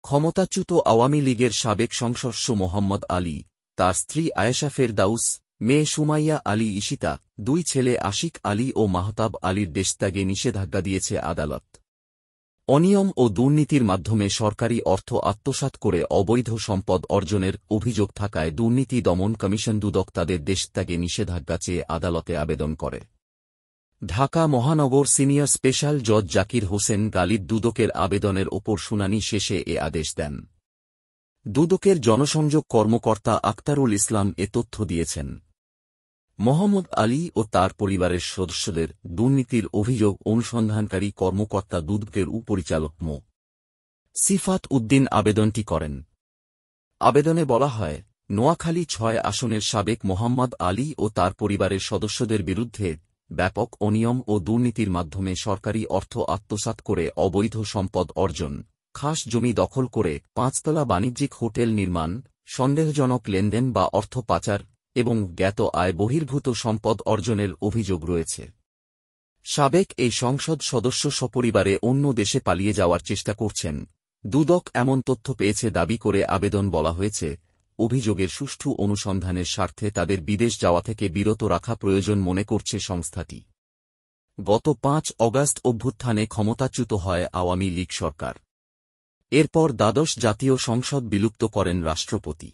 ক্ষমতাচ্যুত আওয়ামী লীগের সাবেক সংসদস্য মোহাম্মদ আলী, তার স্ত্রী আয়েশা ফেরদাউস, মেয়ে সুমাইয়া আলী ঈশিতা, দুই ছেলে আশিক আলী ও মাহতাব আলীর দেশত্যাগে নিষেধাজ্ঞা দিয়েছে আদালত। অনিয়ম ও দুর্নীতির মাধ্যমে সরকারি অর্থ আত্মসাৎ করে অবৈধ সম্পদ অর্জনের অভিযোগ থাকায় দুর্নীতি দমন কমিশন দুদক তাদের দেশত্যাগে নিষেধাজ্ঞা চেয়ে আদালতে আবেদন করে। ঢাকা মহানগর সিনিয়র স্পেশাল জজ জাকির হোসেন গালিব দুদকের আবেদনের ওপর শুনানি শেষে এ আদেশ দেন। দুদকের জনসংযোগ কর্মকর্তা আক্তারুল ইসলাম এ তথ্য দিয়েছেন। মোহাম্মদ আলী ও তার পরিবারের সদস্যদের দুর্নীতির অভিযোগ অনুসন্ধানকারী কর্মকর্তা দুদকের উপপরিচালক মো. সিফাত উদ্দিন আবেদনটি করেন। আবেদনে বলা হয়, নোয়াখালী ৬ আসনের সাবেক মোহাম্মদ আলী ও তার পরিবারের সদস্যদের বিরুদ্ধে ব্যাপক অনিয়ম ও দুর্নীতির মাধ্যমে সরকারি অর্থ আত্মসাৎ করে অবৈধ সম্পদ অর্জন, খাস জমি দখল করে ৫তলা বাণিজ্যিক হোটেল নির্মাণ, সন্দেহজনক লেনদেন বা অর্থ পাচার এবং জ্ঞাত আয় বহির্ভূত সম্পদ অর্জনের অভিযোগ রয়েছে। সাবেক এই সংসদ সদস্য সপরিবারে অন্য দেশে পালিয়ে যাওয়ার চেষ্টা করছেন। দুদক এমন তথ্য পেয়েছে দাবি করে আবেদন বলা হয়েছে, অভিযোগের সুষ্ঠু অনুসন্ধানের স্বার্থে তাদের বিদেশ যাওয়া থেকে বিরত রাখা প্রয়োজন মনে করছে সংস্থাটি। গত ৫ অগাস্ট অভ্যুত্থানে ক্ষমতাচ্যুত হয় আওয়ামী লীগ সরকার। এরপর দ্বাদশ জাতীয় সংসদ বিলুপ্ত করেন রাষ্ট্রপতি।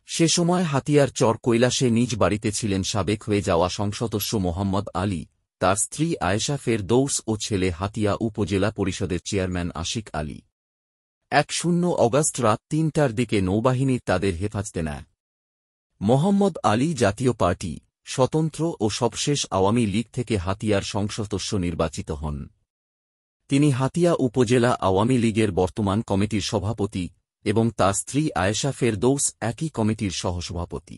সে সময় হাতিয়ার চর কৈলাসে নিজ বাড়িতে ছিলেন সাবেক হয়ে যাওয়া সংসদস্য মোহাম্মদ আলী, তার স্ত্রী আয়েশা ফেরদৌস ও ছেলে হাতিয়া উপজেলা পরিষদের চেয়ারম্যান আশিক আলী। ১ অগাস্ট রাত ৩টার দিকে নৌবাহিনী তাদের হেফাজতে নেয়। মোহাম্মদ আলী জাতীয় পার্টি, স্বতন্ত্র ও সবশেষ আওয়ামী লীগ থেকে হাতিয়ার সংসদস্য নির্বাচিত হন। তিনি হাতিয়া উপজেলা আওয়ামী লীগের বর্তমান কমিটির সভাপতি এবং তার স্ত্রী আয়েশা ফেরদৌস একই কমিটির সহসভাপতি।